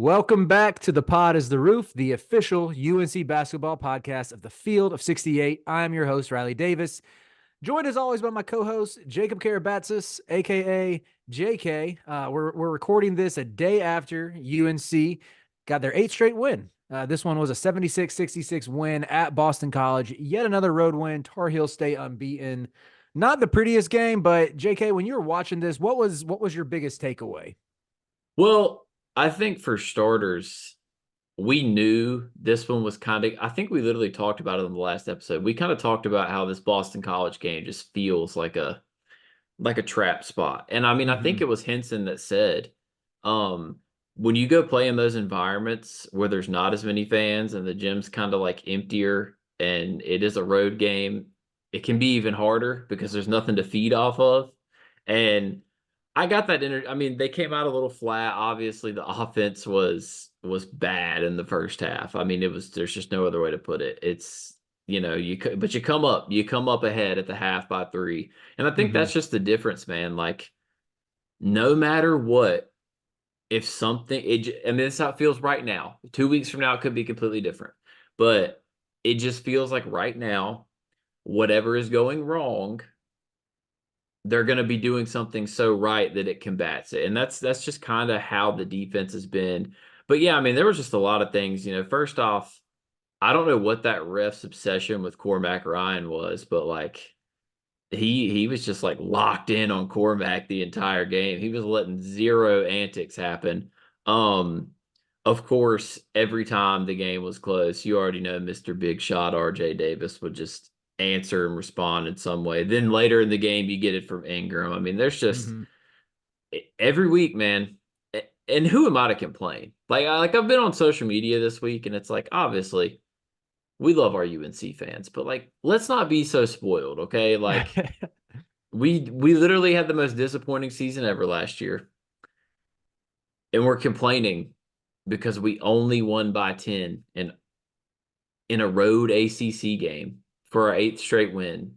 Welcome back to The Pod is the Roof, the official UNC basketball podcast of the Field of 68. I'm your host, Riley Davis, joined as always by my co-host, Jacob Karabatsos, a.k.a. JK. We're recording this a day after UNC got their 8th straight win. This one was a 76-66 win at Boston College. Yet another road win. Tar Heels stay unbeaten. Not the prettiest game, but JK, when you were watching this, what was your biggest takeaway? Well, I think for starters, we knew this one was I think we literally talked about it in the last episode. We kind of talked about how this Boston College game just feels like a trap spot. And I mean, I think it was Henson that said, when you go play in those environments where there's not as many fans and the gym's kind of like emptier and it is a road game, it can be even harder because there's nothing to feed off of. And I got that I mean, they came out a little flat. Obviously, the offense was bad in the first half. I mean, there's just no other way to put it. It's but you come up ahead at the half by 3. And I think that's just the difference, man. Like, no matter what, if something and this is how it feels right now. 2 weeks from now, it could be completely different. But it just feels like right now, whatever is going wrong, they're going to be doing something so right that it combats it. And that's just kind of how the defense has been. But yeah, I mean, there was just a lot of things, first off, I don't know what that ref's obsession with Cormac Ryan was, but like he was just like locked in on Cormac the entire game. He was letting zero antics happen. Of course, every time the game was close, you already know Mr. Big Shot RJ Davis would just answer and respond in some way. Then later in the game, you get it from Ingram. I mean, there's just every week, man. And who am I to complain? Like I've been on social media this week, and it's like, obviously, we love our UNC fans, but like, let's not be so spoiled, okay? Like, we literally had the most disappointing season ever last year, and we're complaining because we only won by 10 in a road ACC game for our 8th straight win,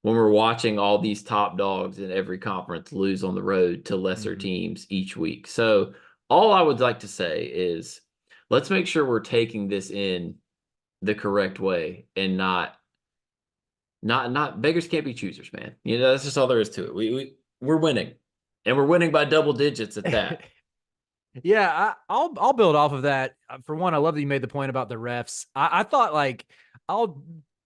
when we're watching all these top dogs in every conference lose on the road to lesser teams each week. So all I would like to say is, let's make sure we're taking this in the correct way and not beggars can't be choosers, man. That's just all there is to it. We're winning, and we're winning by double digits at that. Yeah, I'll build off of that. For one, I love that you made the point about the refs. I thought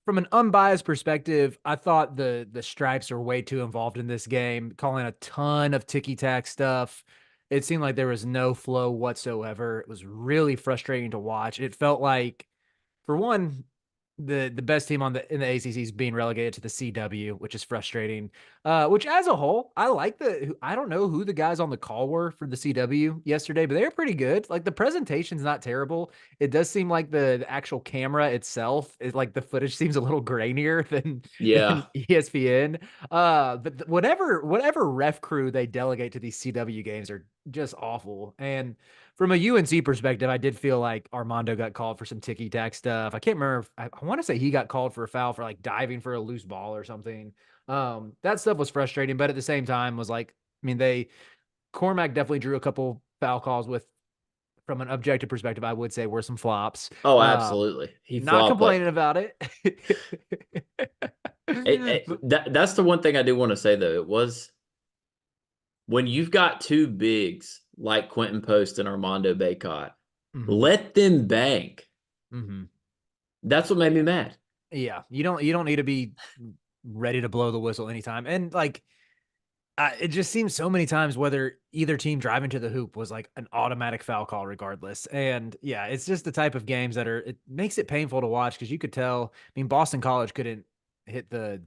from an unbiased perspective, I thought the stripes are way too involved in this game, calling a ton of ticky-tack stuff. It seemed like there was no flow whatsoever. It was really frustrating to watch. It felt like, for one, the best team in the ACC is being relegated to the CW, which is frustrating. Which as a whole, I don't know who the guys on the call were for the CW yesterday, but they were pretty good. Like, the presentation's not terrible. It does seem like the actual camera itself is like, the footage seems a little grainier than Yeah. ESPN. But whatever ref crew they delegate to these CW games are just awful. And from a UNC perspective, I did feel like Armando got called for some ticky-tack stuff. I can't remember. I want to say he got called for a foul for like diving for a loose ball or something. That stuff was frustrating, but at the same time was like, I mean, Cormac definitely drew a couple foul calls with, from an objective perspective, I would say were some flops. Oh, absolutely. He Not flopped, but complaining about it. that's the one thing I do want to say, though. It was when you've got two bigs like Quentin Post and Armando Bacot, let them bang. That's what made me mad. Yeah, you don't need to be ready to blow the whistle anytime. And like, it just seems so many times whether either team driving to the hoop was like an automatic foul call regardless. And yeah, it's just the type of games it makes it painful to watch, because you could tell. I mean, Boston College couldn't hit the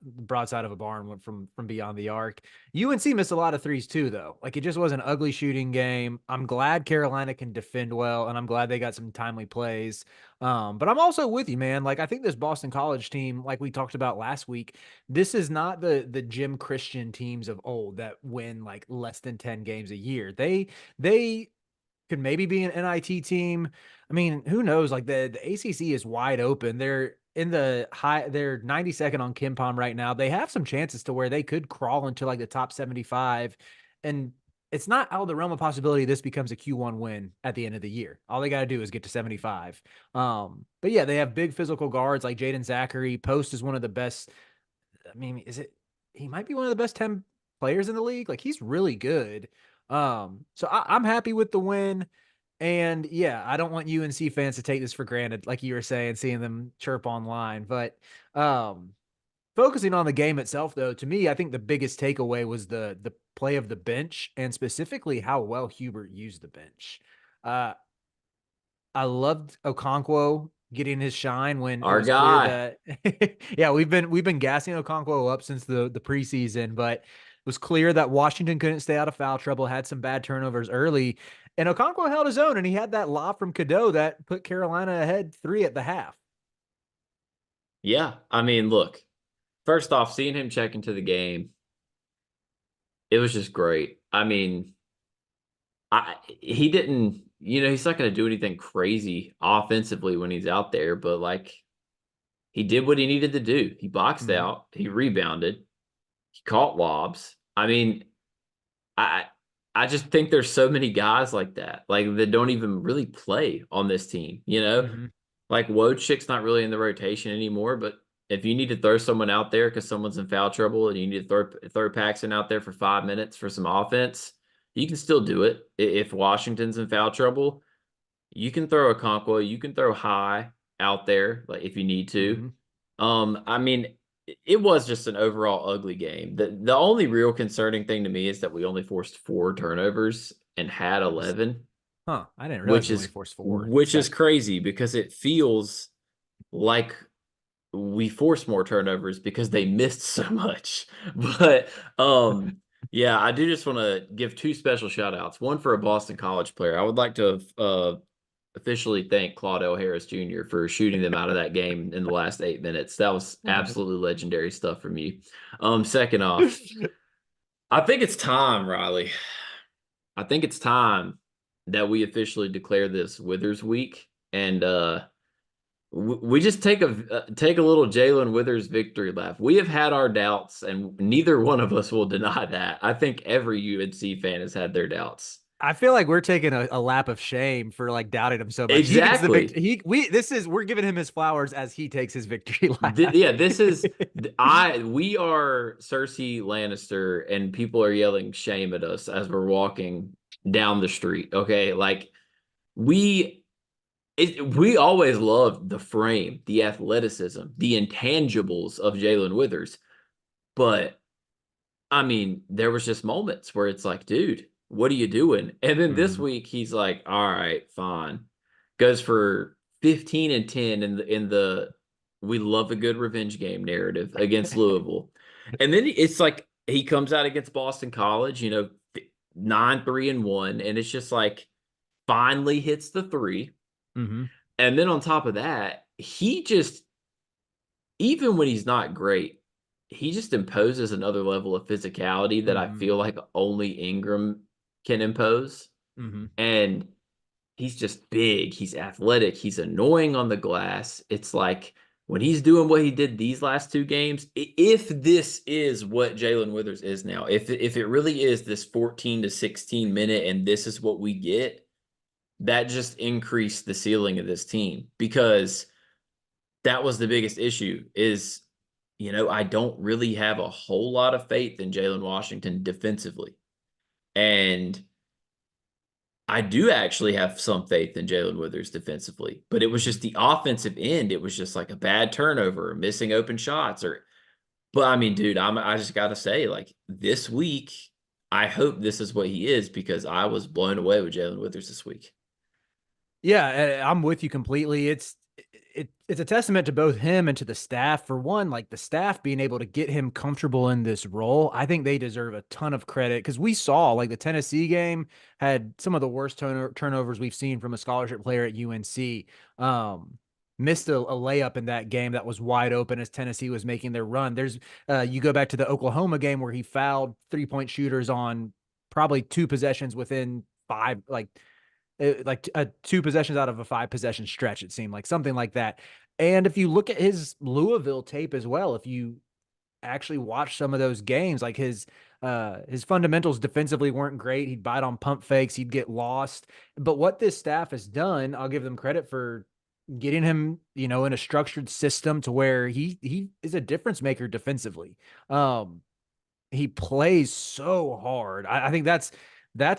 broadside of a barn from beyond the arc. UNC missed a lot of threes too, though. Like, it just was an ugly shooting game. I'm glad Carolina can defend well, and I'm glad they got some timely plays. But I'm also with you, man. Like, I think this Boston College team, like we talked about last week, this is not the Jim Christian teams of old that win like less than 10 games a year. They could maybe be an NIT team. I mean, who knows? Like, the ACC is wide open. They're 92nd on KenPom right now. They have some chances to where they could crawl into like the top 75. And it's not out of the realm of possibility this becomes a Q1 win at the end of the year. All they got to do is get to 75. But yeah, they have big physical guards like Jaden Zachary. Post is one of the best. I mean, he might be one of the best 10 players in the league. Like he's really good. So I'm happy with the win. And yeah, I don't want UNC fans to take this for granted, like you were saying, seeing them chirp online. But focusing on the game itself, though, to me, I think the biggest takeaway was the play of the bench and specifically how well Hubert used the bench. Uh, I loved Okonkwo getting his shine when it Our was clear guy. that yeah, we've been gassing Okonkwo up since the preseason, but it was clear that Washington couldn't stay out of foul trouble, had some bad turnovers early, and Okonkwo held his own, and he had that lob from Cadeau that put Carolina ahead 3 at the half. Yeah. I mean, look, first off, seeing him check into the game, it was just great. I mean, he didn't, he's not going to do anything crazy offensively when he's out there, but like he did what he needed to do. He boxed Mhm. out, he rebounded, he caught lobs. I mean, I I just think there's so many guys like that, like that don't even really play on this team, you know? Mhm. Like Wojcik's not really in the rotation anymore, but if you need to throw someone out there because someone's in foul trouble and you need to throw Paxson out there for 5 minutes for some offense, you can still do it. If Washington's in foul trouble, you can throw a Conquo, you can throw high out there, like if you need to. Mhm. I mean, it was just an overall ugly game. The only real concerning thing to me is that we only forced 4 turnovers and had That was 11, I didn't realize which we only is forced 4. which is That crazy because it feels like we forced more turnovers because they missed so much. But yeah, I do just want to give 2 special shout outs. One for a Boston College player. I would like to officially thank Claudel Harris Jr. for shooting them out of that game in the last 8 minutes. That was absolutely legendary stuff from you. Second off, I think it's time, Riley. I think it's time that we officially declare this Withers week, and we just take a little Jae'Lyn Withers victory lap. We have had our doubts, and neither one of us will deny that. I think every UNC fan has had their doubts. I feel like we're taking a lap of shame for like doubting him so much. He gets the victory. Exactly. We're giving him his flowers as he takes his victory lap. Yeah, this is we are Cersei Lannister, and people are yelling shame at us as we're walking down the street. Okay, like we we always loved the frame, the athleticism, the intangibles of Jae'Lyn Withers, but I mean, there was just moments where it's like, dude, what are you doing? And then this Mhm. week he's like, all right, fine. Goes for 15 and 10 in the we love a good revenge game narrative against Louisville. And then it's like he comes out against Boston College, 9-3-1, and it's just like finally hits the three. Mhm. And then on top of that, he just even when he's not great, he just imposes another level of physicality that I Mhm. feel like only Ingram can impose. Mhm. And he's just big, he's athletic, he's annoying on the glass. It's like when he's doing what he did these last 2 games, if this is what Jae'Lyn Withers is now, if it really is this 14 to 16 minute and this is what we get, that just increased the ceiling of this team because that was the biggest issue is, I don't really have a whole lot of faith in Jalen Washington defensively. And I do actually have some faith in Jalen Withers defensively, but it was Mhm. just the offensive end. It was just like a bad turnover, missing open shots, but I mean, dude, I just gotta say, like this week, I hope this is what he is because I was blown away with Jalen Withers this week. Yeah, I'm with you completely. It's a testament to both him and to the staff. For one, like the staff being able to get him comfortable in this role, I think they deserve a ton of credit because we saw like the Tennessee game had some of the worst turnovers we've seen from a scholarship player at UNC. Missed a layup in that game that was wide open as Tennessee was making their run. You go back to the Oklahoma game where he fouled 3-point shooters on probably 2 possessions within five, like 2 possessions out of a 5 possession stretch. It seemed like something like that. And if you look at his Louisville tape as well, if you actually watch some of those games, like his His fundamentals defensively weren't great. He'd bite on pump fakes. He'd get lost. But what this staff has done, I'll give them credit for getting him, in a structured system to where he is a difference maker defensively. He plays so hard. I think that's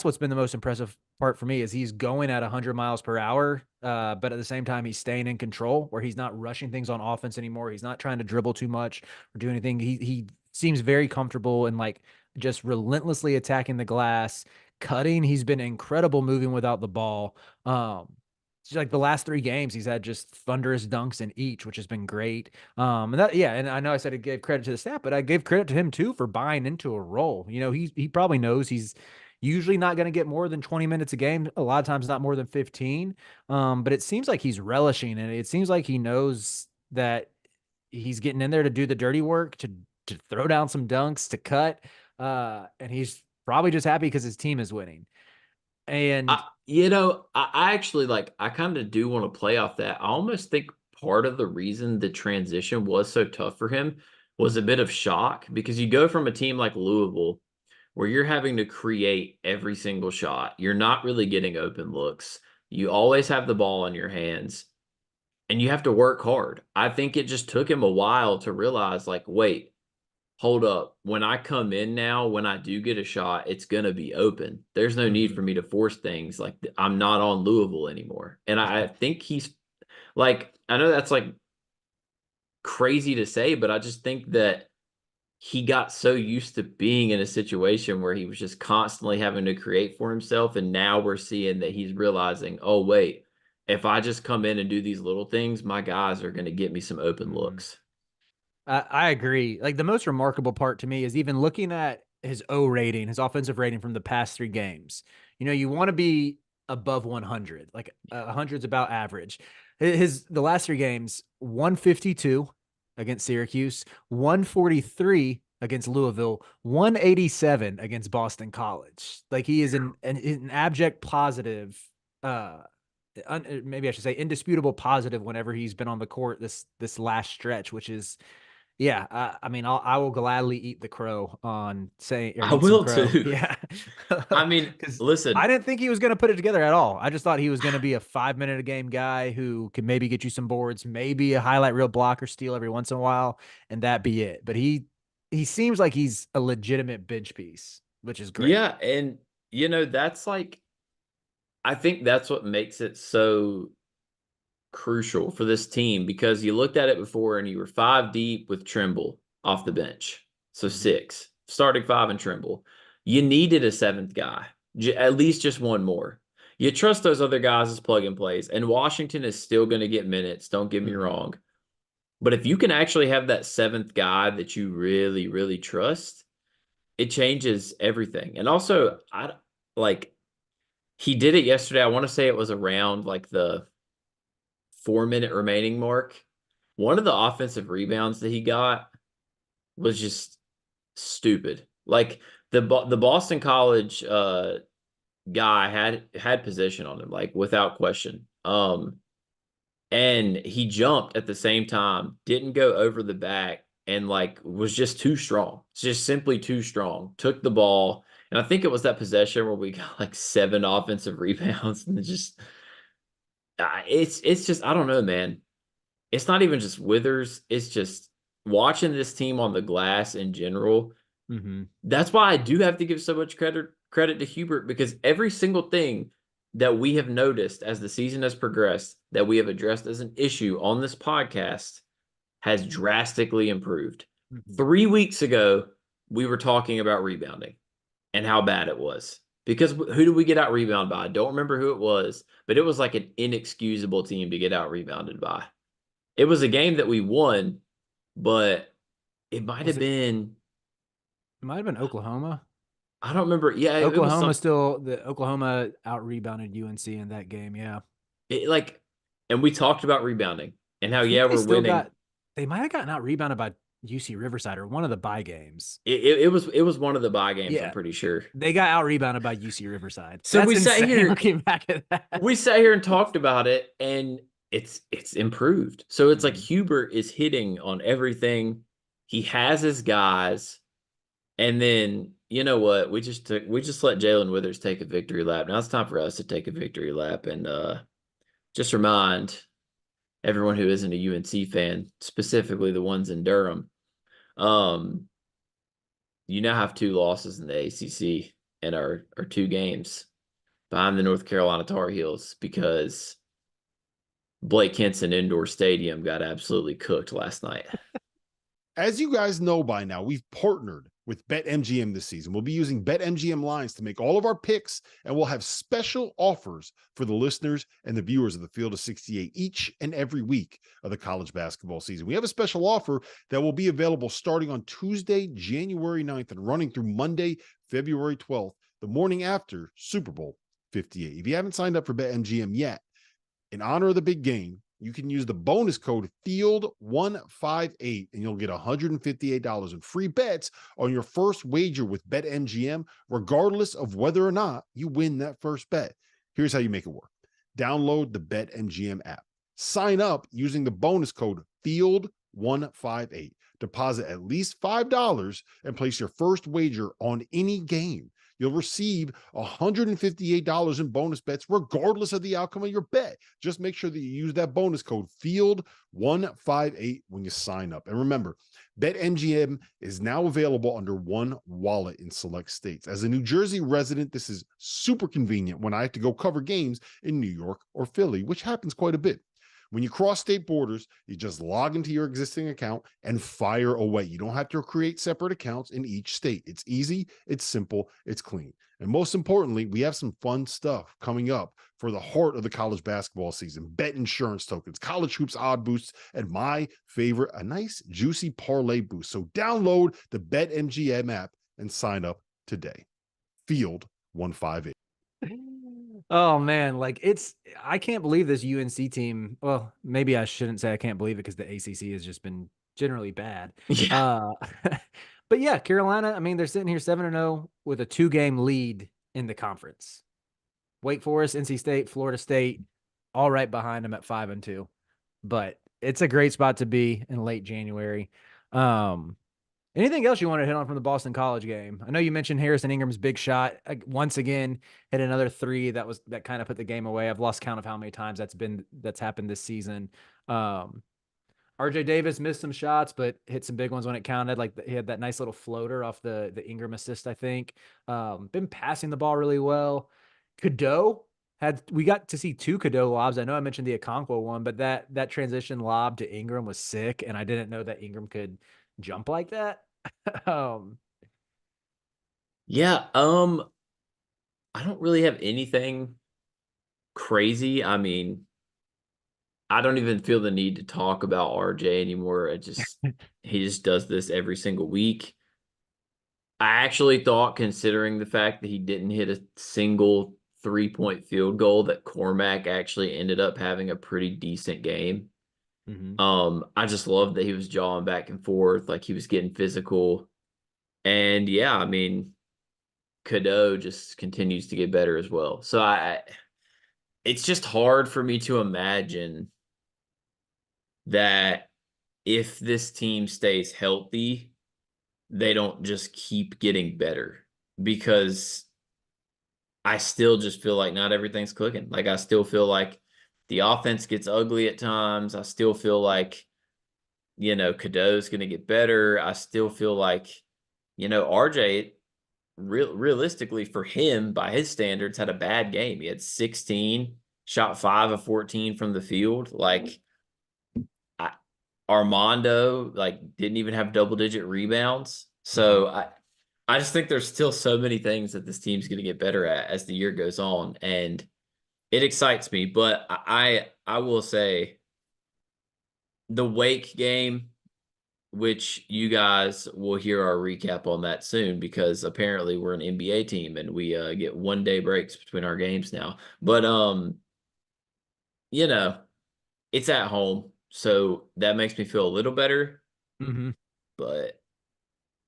what's been the most impressive part for me is he's going at 100 miles per hour, but at the same time he's staying in control where he's not rushing things on offense anymore. He's not trying to dribble too much or do anything. He seems very comfortable and like just relentlessly attacking the glass, cutting. He's been incredible moving without the ball. Like the last 3 games, he's had just thunderous dunks in each, which has been great. And I know I said I gave credit to the staff, but I gave credit to him too for buying into a role. He probably knows he's usually not going to get more than 20 minutes a game. A lot of times, not more than 15. But it seems like he's relishing it. It seems like he knows that he's getting in there to do the dirty work, to throw down some dunks, to cut. And he's probably just happy because his team is winning. And I actually I kind of do want to play off that. I almost think part of the reason the transition was so tough for him was a bit of shock because you go from a team like Louisville where you're having to create every single shot. You're not really getting open looks. You always have the ball in your hands and you have to work hard. I think it just took him a while to realize wait, hold up. When I come in now, when I do get a shot, it's going to be open. There's no need for me to force things. I'm not on Louisville anymore. And I think he's I know that's crazy to say, but I just think that he got so used to being in a situation where he was just constantly having to create for himself. And now we're seeing that he's realizing, oh, wait, if I just come in and do these little things, my guys are going to get me some open looks. I agree. Like the most remarkable part to me is even looking at his O rating, his offensive rating from the past 3 games. You want to be above 100. Like 100's about average. The last 3 games, 152 against Syracuse, 143 against Louisville, 187 against Boston College. Like he is an abject positive. Maybe I should say indisputable positive whenever he's been on the court this last stretch, which is yeah, I mean, I will gladly eat the crow on saying or I eat some will crow. too. Yeah, I mean, because I listen, didn't think he was going to put it together at all. I just thought he was going to be a 5 minute a game guy who could maybe get you some boards, maybe a highlight reel block or steal every once in a while, and that be it. But he seems like he's a legitimate bench piece, which is great. yeah. And, that's I think that's what makes it so crucial for this team because you looked at it before and you were 5 deep with Trimble off the bench. So Mhm. 6, starting 5 and Trimble. You needed a 7th guy, at least just one more. You trust those other guys as plug and plays, and Washington is still going to get minutes. Don't get me Mhm. wrong. But if you can actually have that 7th guy that you really, really trust, it changes everything. And also, he did it yesterday. I want to say it was around the 4 minute remaining mark. One of the offensive rebounds that he got was just stupid. The Boston College guy had position on him, without question. And he jumped at the same time, didn't go over the back, and was just too strong. It's just simply too strong. Took the ball, and I think it was that possession where we got 7 offensive rebounds, and it's just I don't know, man. It's not even just Withers. It's just watching this team on the glass in general. Mhm. That's why I do have to give so much credit to Hubert because every single thing that we have noticed as the season has progressed that we have addressed as an issue on this podcast has drastically improved. Mhm. 3 weeks ago, we were talking about rebounding and how bad it was. Because who did we get out rebounded by? I don't remember who it was, but it was like an inexcusable team to get out rebounded by. It was a game that we won, but it might Was have it? been It might have been Oklahoma. I don't remember. Yeah, it was Oklahoma some still the Oklahoma out rebounded UNC in that game. Yeah. it, and we talked about rebounding and I how think they we're still winning. got they might have gotten out rebounded by UC Riverside or one of the bye games. It was one of the bye games, I'm Yeah. pretty sure. They got out rebounded by UC Riverside. So That's insane looking back at that. we sat here and talked about it, and it's improved. So it's like Mhm. Hubert is hitting on everything. He has his guys, and then you know what? We just let Jae'Lyn Withers take a victory lap. Now it's time for us to take a victory lap and just remind everyone who isn't a UNC fan, specifically the ones in Durham, um, you now have two losses in the ACC and our two games behind the North Carolina Tar Heels because Blake Henson Indoor Stadium got absolutely cooked last night. As you guys know by now, we've partnered with BetMGM this season. We'll be using BetMGM lines to make all of our picks, and we'll have special offers for the listeners and the viewers of the Field of 68 each and every week of the college basketball season. We have a special offer that will be available starting on Tuesday, January 9th, and running through Monday, February 12th, the morning after Super Bowl 58. If you haven't signed up for BetMGM yet, in honor of the big game, you can use the bonus code FIELD158 and you'll get $158 in free bets on your first wager with BetMGM, regardless of whether or not you win that first bet. Here's how you make it work. Download the BetMGM app. Sign up using the bonus code FIELD158. Deposit at least $5 and place your first wager on any game. You'll receive $158 in bonus bets, regardless of the outcome of your bet. Just make sure that you use that bonus code FIELD158 when you sign up. And remember, BetMGM is now available under one wallet in select states. As a New Jersey resident, this is super convenient when I have to go cover games in New York or Philly, which happens quite a bit. When you cross state borders, you just log into your existing account and fire away. You don't have to create separate accounts in each state. It's easy, it's simple, it's clean. And most importantly, we have some fun stuff coming up for the heart of the college basketball season. Bet insurance tokens, college hoops odd boosts, and my favorite, a nice juicy parlay boost. So download the BetMGM app and sign up today. Field 158. Oh man, like I can't believe this UNC team. Well, maybe I shouldn't say I can't believe it because the ACC has just been generally bad. Yeah. Uh, but yeah, Carolina, I mean, they're sitting here 7-0 with a 2-game lead in the conference. Wake Forest, NC State, Florida State, all right behind them at 5-2. But it's a great spot to be in late January. Anything else you want to hit on from the Boston College game? I know you mentioned Harrison Ingram's big shot. Once again, hit another three that kind of put the game away. I've lost count of how many times that's happened this season. RJ Davis missed some shots, but hit some big ones when it counted. Like he had that nice little floater off the Ingram assist, I think. Been passing the ball really well. Cadeau we got to see two Cadeau lobs. I know I mentioned the Okonkwo one, but that transition lob to Ingram was sick, and I didn't know that Ingram could jump like that. um, Yeah, I don't really have anything crazy. I mean, I don't even feel the need to talk about RJ anymore. He just does this every single week. I actually thought, considering the fact that he didn't hit a single 3-point field goal, that Cormac actually ended up having a pretty decent game. mhm. I just loved that he was jawing back and forth, like he was getting physical. And yeah, I mean, Cadeau just continues to get better as well. So it's just hard for me to imagine that if this team stays healthy, they don't just keep getting better, because I still just feel like not everything's clicking. Like I still feel like the offense gets ugly at times. I still feel like, Cadeau's going to get better. I still feel like, RJ, realistically for him, by his standards, had a bad game. He had 16, shot 5 of 14 from the field. Like Armando, like, didn't even have double-digit rebounds. So I just think there's still so many things that this team's going to get better at as the year goes on, and it excites me. But I will say the Wake game, which you guys will hear our recap on that soon, because apparently we're an NBA team and we get 1-day breaks between our games now. But you know, it's at home, so that makes me feel a little better. Mhm. But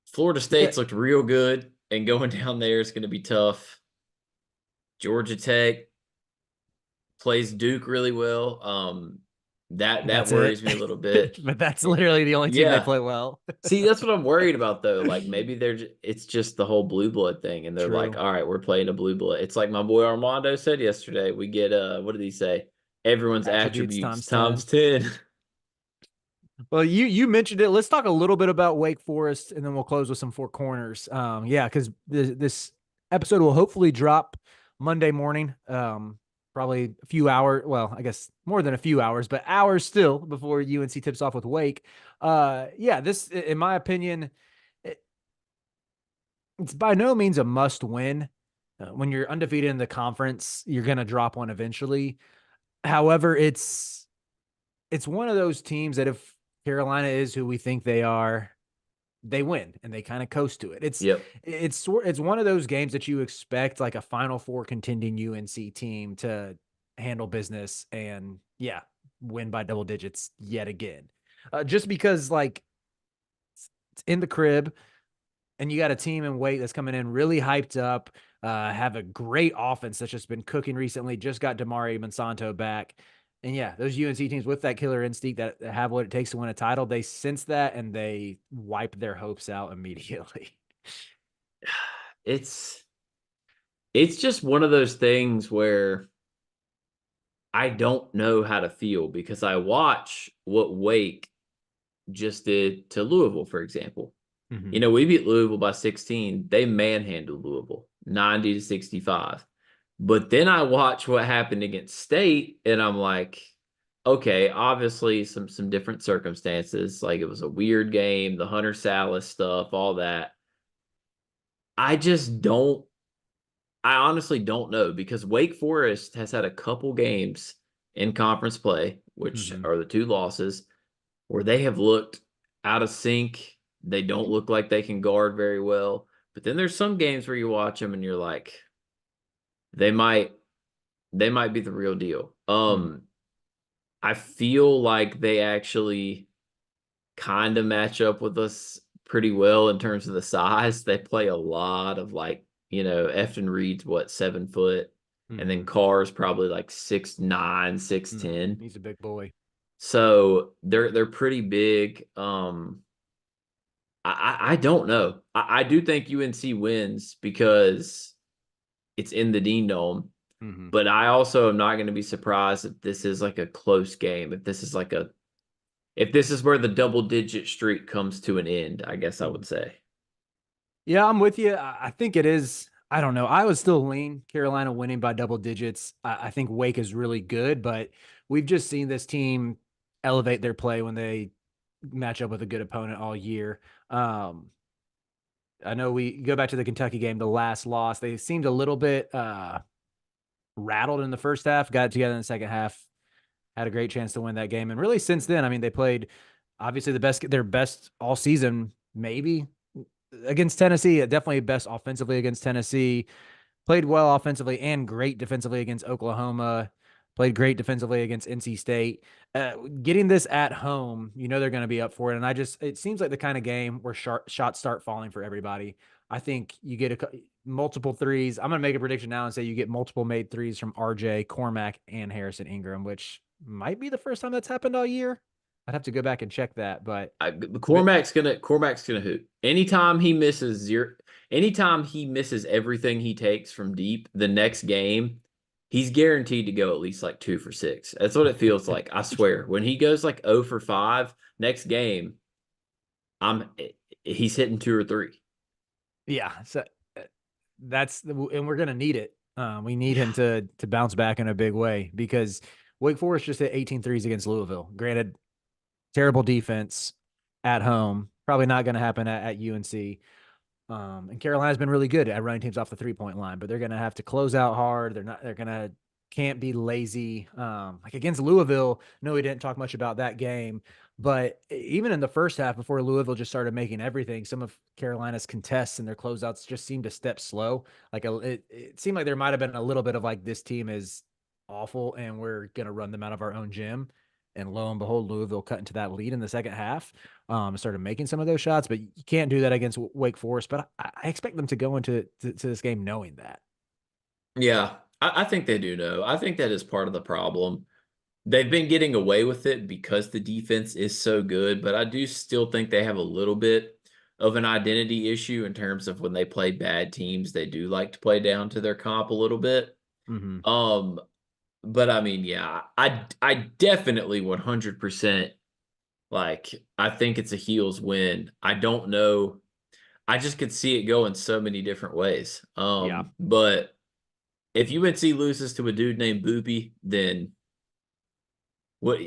Florida Yeah. State's looked real good, and going down there is going to be tough. Georgia Tech plays Duke really well. That That's worries it. me a little bit. But that's literally the only team they Yeah. play well. See, that's what I'm worried about though. Like maybe it's just the whole blue blood thing, and they're like, True. all right, we're playing a blue blood. It's like my boy Armando said yesterday. We get what did he say? Everyone's Attributes attributes times 10. times 10. Well, you mentioned it. Let's talk a little bit about Wake Forest, and then we'll close with some Four Corners. Yeah, because this episode will hopefully drop Monday morning. Probably a few hours. Well, I guess more than a few hours, but hours still before UNC tips off with Wake. Yeah, this, in my opinion, it's by no means a must win. When you're undefeated in the conference, you're going to drop one eventually. However, it's one of those teams that if Carolina is who we think they are, they win and they kind of coast to it. Yep. It's one of those games that you expect like a Final Four contending UNC team to handle business and win by double digits yet again. Just because like it's in the crib and you got a team in Wake that's coming in really hyped up, have a great offense that's just been cooking recently, just got Damari Monsanto back. And yeah, those UNC teams with that killer instinct that have what it takes to win a title, they sense that and they wipe their hopes out immediately. It's just one of those things where I don't know how to feel because I watch what Wake just did to Louisville, for example. Mm-hmm. You know, we beat Louisville by 16. They manhandled Louisville 90-65. But then I watch what happened against State, and I'm like, okay, obviously some different circumstances. Like it was a weird game, the Hunter Salas stuff, all that. I honestly don't know because Wake Forest has had a couple games in conference play, which are the two losses, where they have looked out of sync. They don't look like they can guard very well. But then there's some games where you watch them and you're like, they might be the real deal. I feel like they actually kind of match up with us pretty well in terms of the size. They play a lot of like, you know, Efton Reed's 7 foot, and then Carr's probably like 6'9", 6'10". He's a big boy. So they're pretty big. I don't know. I do think UNC wins because it's in the Dean Dome. But I also am not going to be surprised if this is like a close game. If this is where the double-digit streak comes to an end, I guess I would say. Yeah, I'm with you. I think it is. I don't know. I would still lean Carolina winning by double digits. I think Wake is really good, but we've just seen this team elevate their play when they match up with a good opponent all year. I know we go back to the Kentucky game, the last loss. They seemed a little bit rattled in the first half, got it together in the second half, had a great chance to win that game. And really since then, I mean, they played obviously their best all season, maybe against Tennessee, definitely best offensively against Tennessee, played well offensively and great defensively against Oklahoma, played great defensively against NC State. Getting this at home, you know they're going to be up for it. And it seems like the kind of game where shots start falling for everybody. I think you get multiple threes. I'm going to make a prediction now and say you get multiple made threes from RJ, Cormac, and Harrison Ingram, which might be the first time that's happened all year. I'd have to go back and check that, but Cormac's gonna hoot. Anytime he misses everything he takes from deep, the next game, he's guaranteed to go at least like 2 for 6. That's what it feels like. I swear. When he goes like 0 for 5, next game, he's hitting 2 or 3. Yeah, so and we're gonna need it. We need him to bounce back in a big way because Wake Forest just hit 18 threes against Louisville. Granted, terrible defense at home. Probably not going to happen at UNC. And Carolina's been really good at running teams off the 3-point line, but they're going to have to close out hard. Can't be lazy. Like against Louisville, no, we didn't talk much about that game, but even in the first half before Louisville just started making everything, some of Carolina's contests and their closeouts just seemed to step slow. Like it seemed like there might've been a little bit of like, this team is awful and we're going to run them out of our own gym. And lo and behold, Louisville cut into that lead in the second half, started making some of those shots, but you can't do that against Wake Forest. But I expect them to go into this game knowing that. Yeah, I think they do know. I think that is part of the problem. they've been getting away with it because the defense is so good, but I do still think they have a little bit of an identity issue in terms of when they play bad teams, they do like to play down to their comp a little bit. Mhm. But I mean, yeah, I definitely 100% like I think it's a Heels win. I don't know. I just could see it go in so many different ways. Yeah. But if UNC loses to a dude named Boopy, then what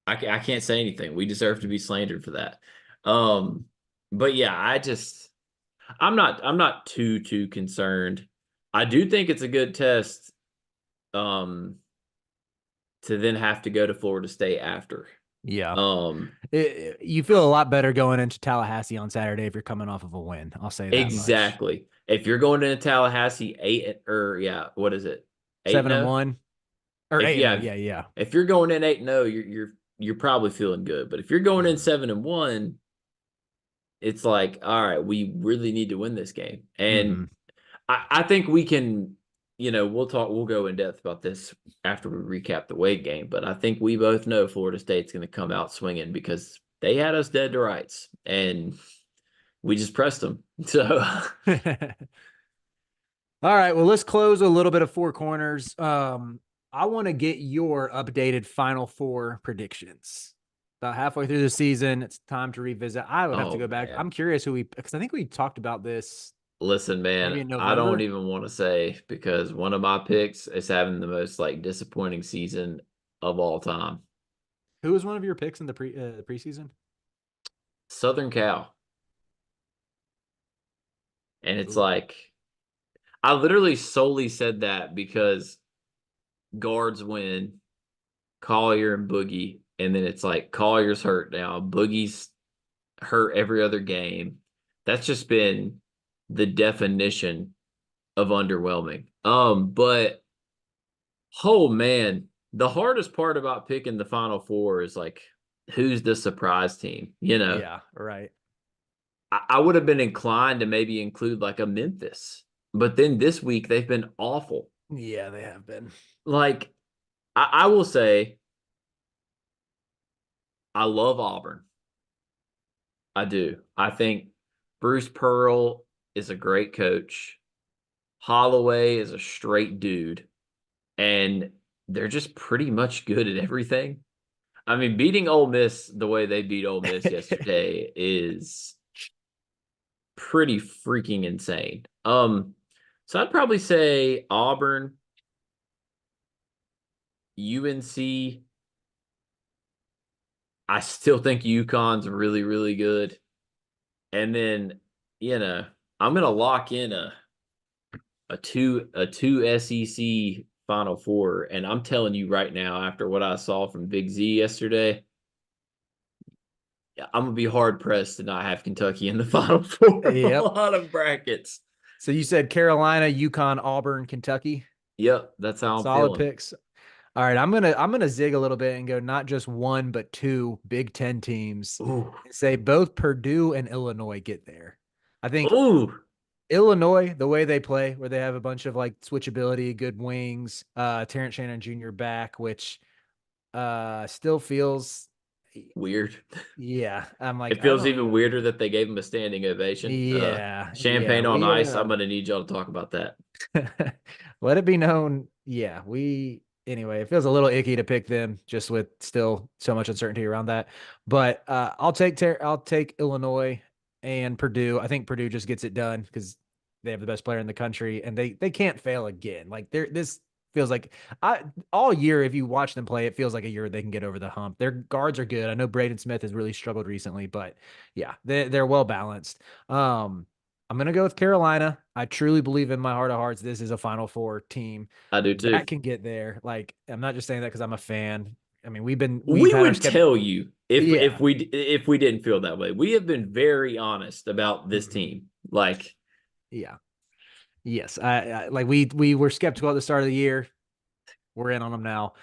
I can't say anything. We deserve to be slandered for that. But yeah, I'm not too concerned. I do think it's a good test to then have to go to Florida State after. Yeah. Um You feel a lot better going into Tallahassee on Saturday if you're coming off of a win. I'll say that much. exactly. If you're going into Tallahassee 8 or yeah, what is it? 8-0? 7-1 or If 8-0. yeah, Yeah. if you're going in 8-0, you're probably feeling good. But if you're going in 7-1, it's like, all right, we really need to win this game. And I think we can, we'll go in depth about this after we recap the Wade game, but I think we both know Florida State's going to come out swinging because they had us dead to rights and we just pressed them. So, All right. Well, let's close a little bit of Four Corners. I want to get your updated Final Four predictions. About halfway through the season, it's time to revisit. I would have to go back. man. I'm curious because I think we talked about this. Listen, Maybe in man, I don't November? even want to say because one of my picks is having the most disappointing season of all time. Who was one of your picks in the preseason? Southern Cal. And it's Ooh. like I literally solely said that because guards win, Collier and Boogie, and then it's like Collier's hurt now, Boogie's hurt every other game. That's just been the definition of underwhelming. But oh man, the hardest part about picking the Final Four is like who's the surprise team, Yeah, right. I would have been inclined to maybe include like a Memphis, but then this week they've been awful. Yeah, they have been. Like, I will say, I love Auburn. I do. I think Bruce Pearl is a great coach. Holloway is a straight dude, and they're just pretty much good at everything. I mean, beating Ole Miss the way they beat Ole Miss yesterday is pretty freaking insane. So I'd probably say Auburn, UNC. I still think UConn's really, really good. And then, I'm gonna lock in a two SEC Final Four. And I'm telling you right now, after what I saw from Big Z yesterday, I'm gonna be hard pressed to not have Kentucky in the Final Four. Yep. A lot of brackets. So you said Carolina, UConn, Auburn, Kentucky. Yep, that's how I'm Solid feeling. picks. All right, I'm gonna zig a little bit and go not just one but two Big Ten teams. Ooh. And say both Purdue and Illinois get there. I think Ooh. Illinois, the way they play, where they have a bunch of like switchability, good wings, Terrence Shannon Jr. back, which still feels Weird. yeah. I'm like, It feels even weirder that they gave him a standing ovation. Yeah. Champagne on ice. I'm gonna need y'all to talk about that. Let it be known. Yeah, anyway, it feels a little icky to pick them just with still so much uncertainty around that. But I'll take Illinois and Purdue. I think Purdue just gets it done because they have the best player in the country and they can't fail again. Like this feels like all year, if you watch them play, it feels like a year they can get over the hump. Their guards are good. I know Braden Smith has really struggled recently, but yeah, they're well balanced. I'm going to go with Carolina. I truly believe in my heart of hearts this is a Final Four team. I do too. That can get there. Like, I'm not just saying that because I'm a fan. I mean, we would tell you if Yeah. we didn't feel that way. We have been very honest about this team. Like, yeah. Yes. I like we were skeptical at the start of the year. We're in on them now.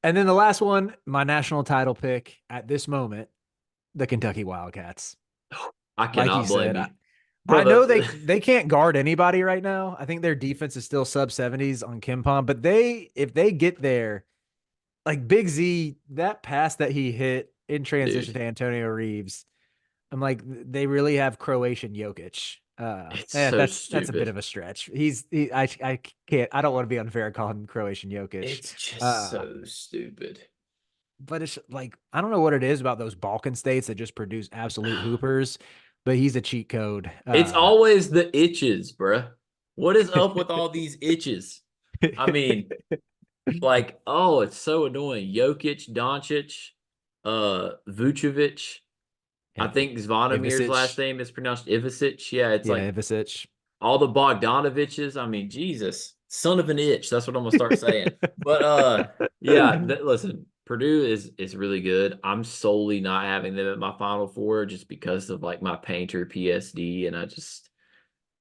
And then the last one, my national title pick at this moment, the Kentucky Wildcats. I cannot blame you. I know they can't guard anybody right now. I think their defense is still sub 70s on KenPom, but if they get there, like Big Z, that pass that he hit in transition Dude, to Antonio Reeves, I'm like, they really have Croatian Jokic. it's so That's a bit stupid. of a stretch. I can't, I don't want to be unfair calling him Croatian Jokic. It's just Uh, so stupid. but it's like, I don't know what it is about those Balkan states that just produce absolute hoopers, but he's a cheat code. It's always the itches, bruh. What is up with all these itches? I mean, like, oh, it's so annoying. Jokic, Doncic, Vucevic. I think Zvonimir's last Ivisic. name is pronounced Ivisic. Yeah, it's Yeah, like Ivisic. all the Bogdanoviches. I mean, Jesus, son of an itch. That's what I'm gonna start saying. But yeah. Listen, Purdue is really good. I'm solely not having them at my Final Four just because of like my Painter PSD, and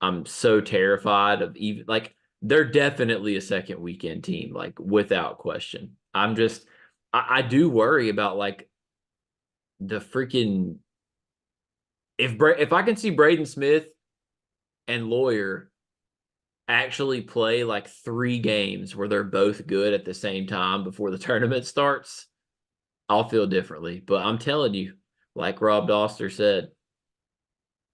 I'm so terrified of even like they're definitely a second weekend team, like without question. I do worry about like the freaking if I can see Braden Smith and Lawyer actually play like 3 games where they're both good at the same time before the tournament starts, I'll feel differently. But I'm telling you, like Rob Doster said,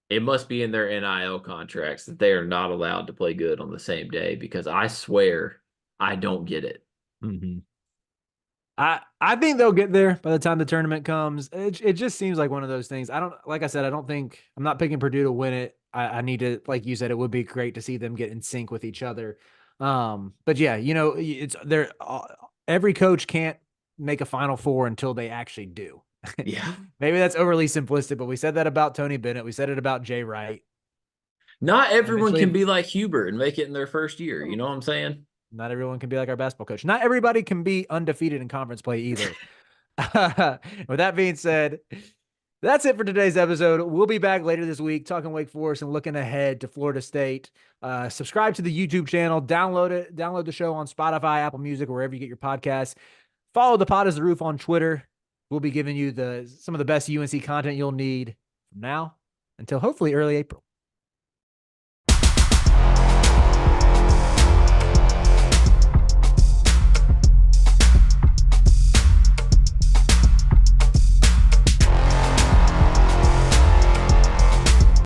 it must be in their NIL contracts that they are not allowed to play good on the same day because I swear I don't get it. Mm-hmm. I think they'll get there by the time the tournament comes. It just seems like one of those things. I don't, like I said, I don't think I'm not picking Purdue to win it. I need to, like you said, it would be great to see them get in sync with each other. But yeah, it's there. Every coach can't make a Final Four until they actually do. Yeah. Maybe that's overly simplistic, but we said that about Tony Bennett. We said it about Jay Wright. Not everyone can Eventually, be like Hubert and make it in their first year. You know what I'm saying? not everyone can be like our basketball coach. Not everybody can be undefeated in conference play either. With that being said, that's it for today's episode. We'll be back later this week talking Wake Forest and looking ahead to Florida State. Subscribe to the YouTube channel. Download it. Download the show on Spotify, Apple Music, wherever you get your podcasts. Follow the Pod as the Roof on Twitter. We'll be giving you some of the best UNC content you'll need from now until hopefully early April.